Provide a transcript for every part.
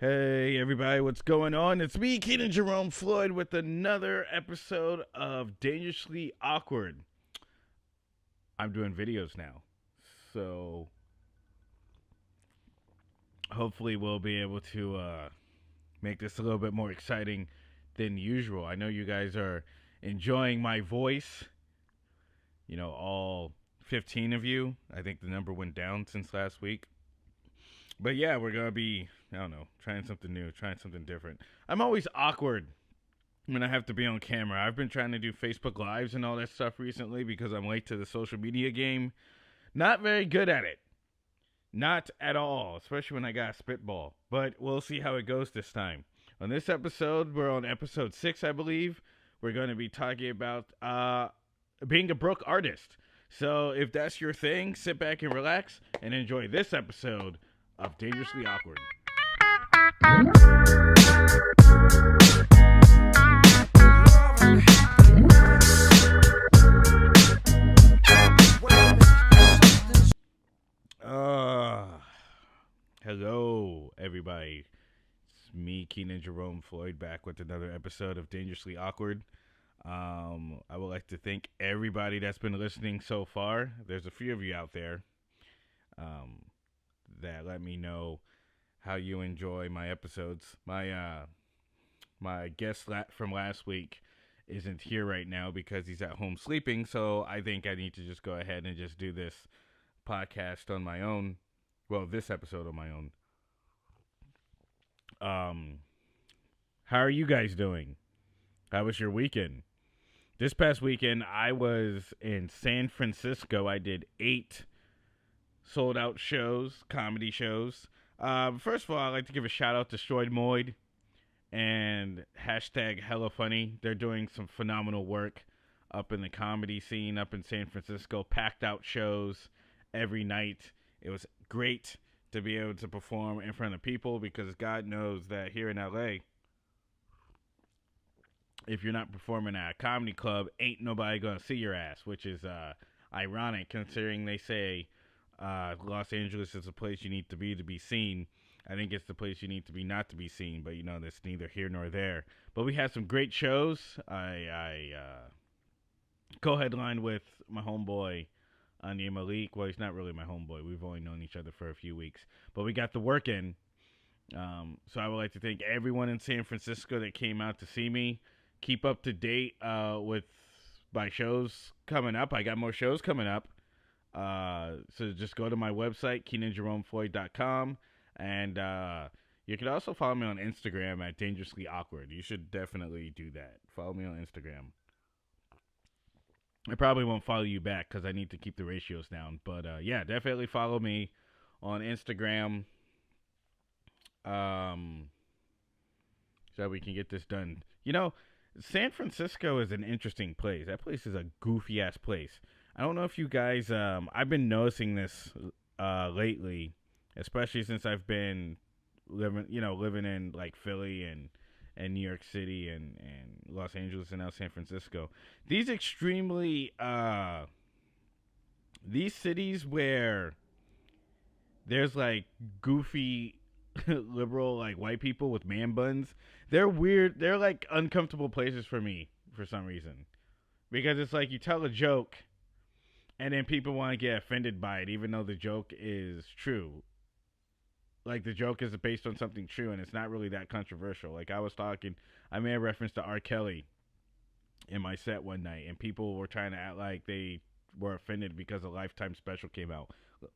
Hey everybody, what's going on? It's me, Kenan Jerome Floyd, with another episode of Dangerously Awkward. I'm doing videos now, so hopefully we'll be able to make this a little bit more exciting than usual. I know you guys are enjoying my voice. All 15 of you. I think the number went down since last week. But yeah, we're going to be, I don't know, trying something new, trying something different. I'm always awkward when I have to be on camera. I've been trying to do Facebook Lives and all that stuff recently because I'm late to the social media game. Not very good at it. Not at all, especially when I got a spitball. But we'll see how it goes this time. On this episode, we're on episode 6, I believe. We're going to be talking about being a broke artist. So if that's your thing, sit back and relax and enjoy this episode of Dangerously Awkward. Hello, everybody. It's me, Kenan Jerome Floyd, back with another episode of Dangerously Awkward. I would like to thank everybody that's been listening so far. There's a few of you out there that let me know how you enjoy my episodes. My guest from last week isn't here right now because he's at home sleeping, so I think I need to just go ahead and just do this podcast on my own. Well, this episode on my own. How are you guys doing? How was your weekend? This past weekend, I was in San Francisco. I did 8 sold-out shows, comedy shows. First of all, I'd like to give a shout-out to Stroid Moid and hashtag Hella Funny. They're doing some phenomenal work up in the comedy scene up in San Francisco. Packed out shows every night. It was great to be able to perform in front of people because God knows that here in LA, if you're not performing at a comedy club, ain't nobody gonna see your ass, which is ironic considering they say Los Angeles is a place you need to be seen. I think it's the place you need to be not to be seen, but that's neither here nor there. But we had some great shows. I co-headlined with my homeboy Anya Malik. Well, he's not really my homeboy. We've only known each other for a few weeks, but we got the work in. So I would like to thank everyone in San Francisco that came out to see me. Keep up to date with my shows coming up. I got more shows coming up. So just go to my website, KenanJeromeFloyd.com, and you can also follow me on Instagram at Dangerously Awkward. You should definitely do that. Follow me on Instagram. I probably won't follow you back because I need to keep the ratios down. But yeah, definitely follow me on Instagram so we can get this done. San Francisco is an interesting place. That place is a goofy-ass place. I don't know if you guys, I've been noticing this lately, especially since I've been living in like Philly and New York City and Los Angeles and now San Francisco. These these cities where there's like goofy liberal like white people with man buns, they're weird. They're like uncomfortable places for me for some reason. Because it's like you tell a joke and then people want to get offended by it even though the joke is true. Like the joke is based on something true and it's not really that controversial. Like I made a reference to R. Kelly in my set one night and people were trying to act like they were offended because a Lifetime special came out.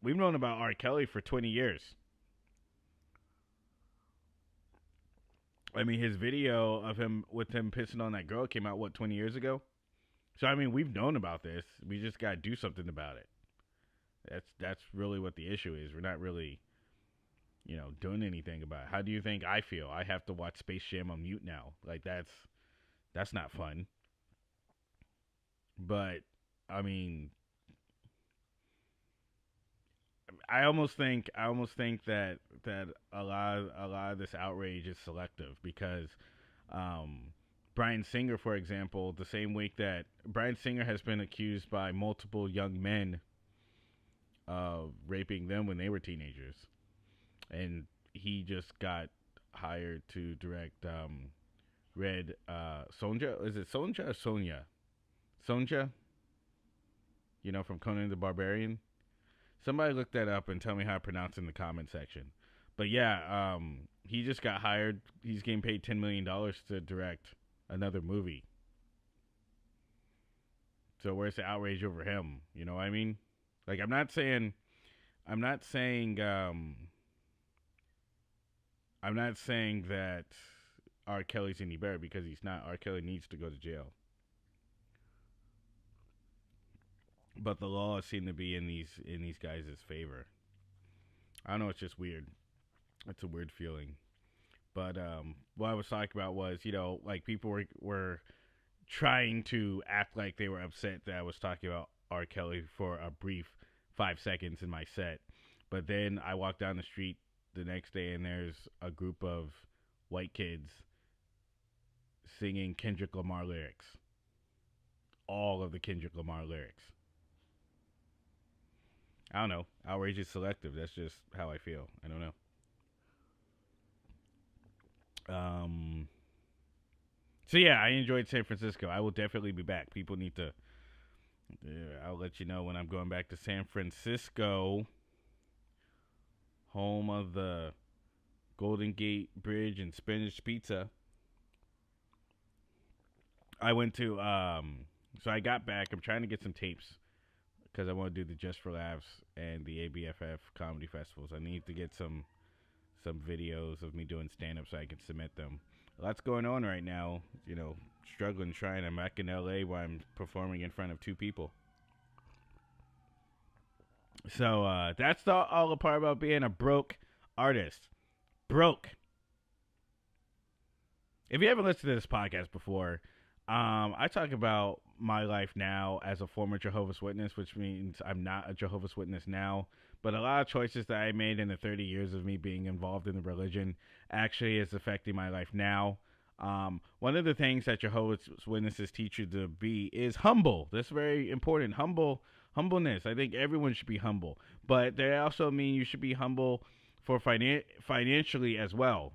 We've known about R. Kelly for 20 years. I mean, his video of him pissing on that girl came out, 20 years ago? So, I mean, we've known about this. We just got to do something about it. That's really what the issue is. We're not really, doing anything about it. How do you think I feel? I have to watch Space Jam on mute now. Like, that's not fun. But, I mean, I almost think that a lot of this outrage is selective because Bryan Singer, for example, the same week that Bryan Singer has been accused by multiple young men of raping them when they were teenagers, and he just got hired to direct Red Sonja. Is it Sonja or Sonya? Sonja, from Conan the Barbarian. Somebody look that up and tell me how to pronounce it in the comment section. But yeah, he just got hired. He's getting paid $10 million to direct another movie. So where's the outrage over him? You know what I mean? Like I'm not saying, I'm not saying that R. Kelly's any better because he's not. R. Kelly needs to go to jail. But the laws seem to be in these guys' favor. I don't know. It's just weird. It's a weird feeling. But what I was talking about was, like people were trying to act like they were upset that I was talking about R. Kelly for a brief 5 seconds in my set. But then I walked down the street the next day and there's a group of white kids singing Kendrick Lamar lyrics. All of the Kendrick Lamar lyrics. I don't know. Outrage is selective. That's just how I feel. I don't know. So yeah, I enjoyed San Francisco. I will definitely be back. People need to. I'll let you know when I'm going back to San Francisco, home of the Golden Gate Bridge and spinach pizza. I went to. So I got back. I'm trying to get some tapes because I want to do the Just for Laughs and the ABFF comedy festivals. I need to get some videos of me doing stand-up so I can submit them. Lots going on right now, struggling trying. I'm back in LA where I'm performing in front of 2 people. So that's all the part about being a broke artist. Broke. If you haven't listened to this podcast before, I talk about my life now as a former Jehovah's Witness, which means I'm not a Jehovah's Witness now. But a lot of choices that I made in the 30 years of me being involved in the religion actually is affecting my life now. One of the things that Jehovah's Witnesses teach you to be is humble. That's very important. Humbleness. I think everyone should be humble. But they also mean you should be humble for financially as well.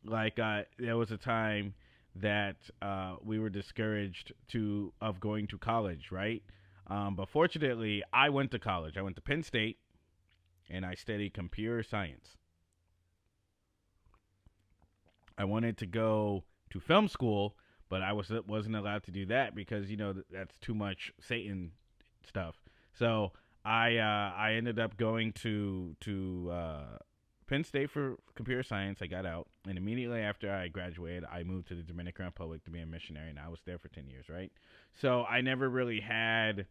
Like there was a time that we were discouraged of going to college, right? But fortunately, I went to college. I went to Penn State, and I studied computer science. I wanted to go to film school, but I wasn't allowed to do that because that's too much Satan stuff. So I ended up going to Penn State for computer science. I got out, and immediately after I graduated, I moved to the Dominican Republic to be a missionary, and I was there for 10 years, right? So I never really had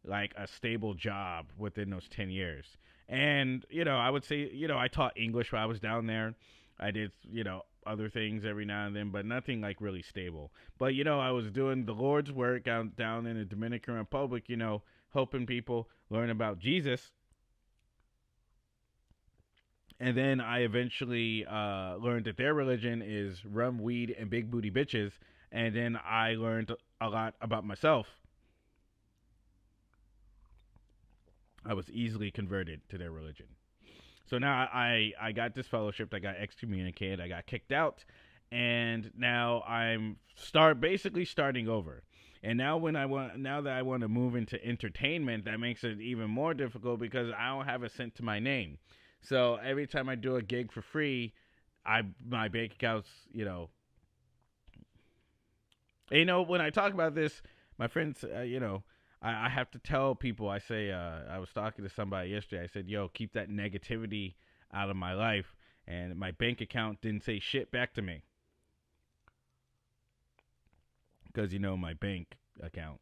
like a stable job within those 10 years. And, I would say, I taught English while I was down there. I did, other things every now and then, but nothing like really stable. But, I was doing the Lord's work down in the Dominican Republic, helping people learn about Jesus. And then I eventually learned that their religion is rum, weed, and big booty bitches. And then I learned a lot about myself. I was easily converted to their religion. So now I got disfellowshipped. I got excommunicated. I got kicked out. And now I'm basically starting over. And now now that I want to move into entertainment, that makes it even more difficult because I don't have a cent to my name. So every time I do a gig for free, my bank account's, when I talk about this, my friends, I have to tell people, I say, I was talking to somebody yesterday. I said, yo, keep that negativity out of my life. And my bank account didn't say shit back to me. Because, my bank account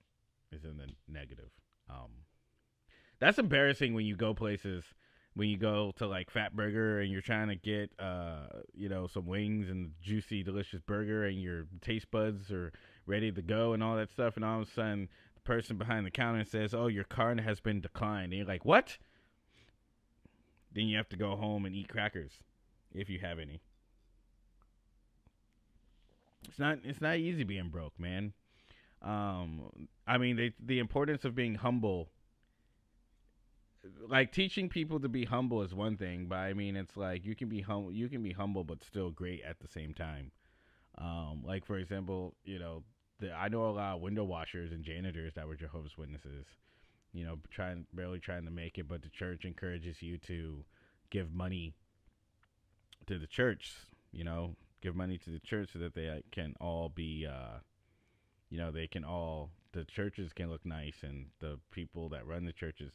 is in the negative. That's embarrassing when you go places, when you go to like Fat Burger and you're trying to get, some wings and juicy, delicious burger and your taste buds are ready to go and all that stuff. And all of a sudden, person behind the counter says, oh, your card has been declined. And you're like, what? Then you have to go home and eat crackers if you have any. It's not easy being broke, man. The importance of being humble like teaching people to be humble is one thing, but I mean it's like you can be humble but still great at the same time. Like for example, I know a lot of window washers and janitors that were Jehovah's Witnesses. Barely trying to make it, but the church encourages you to give money to the church. You know, give money to the church so that they can all be, they can all the churches can look nice, and the people that run the churches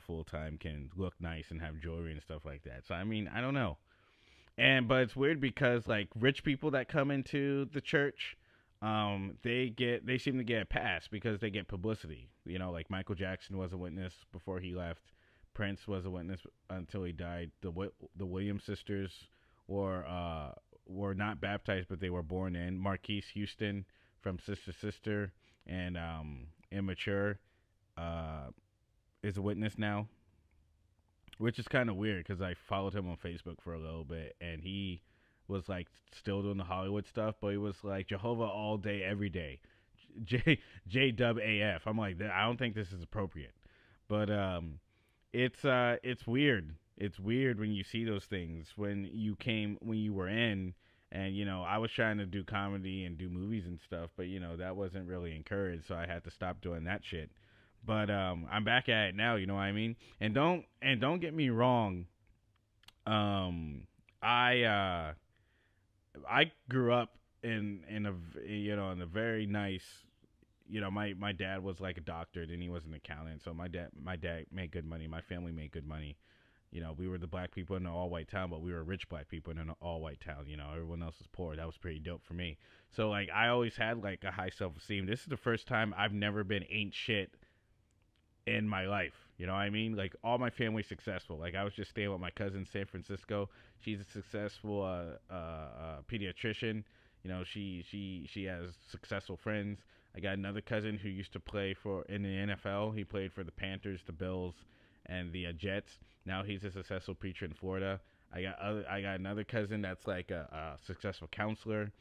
full time can look nice and have jewelry and stuff like that. So I mean, I don't know. But it's weird because like rich people that come into the church, they seem to get a pass because they get publicity. Like Michael Jackson was a witness before he left. Prince was a witness until he died. The Williams sisters were not baptized, but they were born in. Marquise Houston from Sister Sister and Immature is a witness now, which is kind of weird because I followed him on Facebook for a little bit, and he was like still doing the Hollywood stuff, but he was like Jehovah all day, every day, Dub AF. I'm like, I don't think this is appropriate, but it's weird. It's weird when you see those things when you were in, and I was trying to do comedy and do movies and stuff, but that wasn't really encouraged, so I had to stop doing that shit. But I'm back at it now. You know what I mean? And don't get me wrong. I grew up in a very nice. My dad was like a doctor, then he was an accountant. So my dad made good money. My family made good money. We were the black people in an all white town, but we were rich black people in an all white town. Everyone else was poor. That was pretty dope for me. So like I always had like a high self esteem. This is the first time I've never been ain't shit in my life. You know what I mean? Like all my family's successful. Like I was just staying with my cousin in San Francisco. She's a successful pediatrician. She has successful friends. I got another cousin who used to play in the NFL. He played for the Panthers, the Bills, and the Jets. Now he's a successful preacher in Florida. I got another cousin that's like a successful counselor.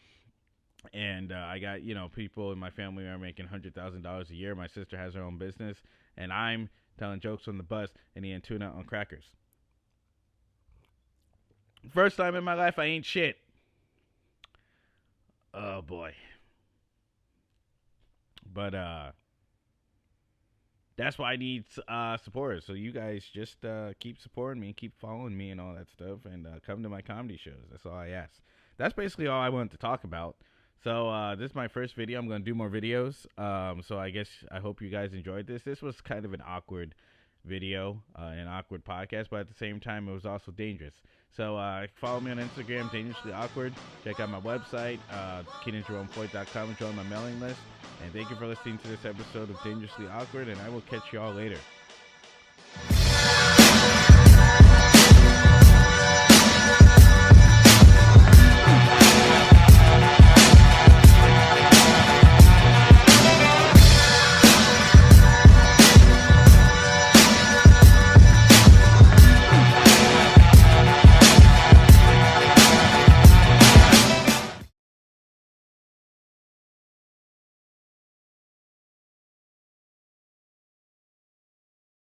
And I got people in my family are making $100,000 a year. My sister has her own business, and I'm telling jokes on the bus and eating tuna on crackers. First time in my life I ain't shit. Oh boy. But that's why I need supporters. So you guys just keep supporting me, keep following me, and all that stuff, and come to my comedy shows. That's all I ask. That's basically all I wanted to talk about. So this is my first video. I'm going to do more videos. So I hope you guys enjoyed this. This was kind of an awkward video, an awkward podcast, but at the same time, it was also dangerous. So follow me on Instagram, Dangerously Awkward. Check out my website, KenanJeromeFloyd.com, and join my mailing list. And thank you for listening to this episode of Dangerously Awkward, and I will catch you all later.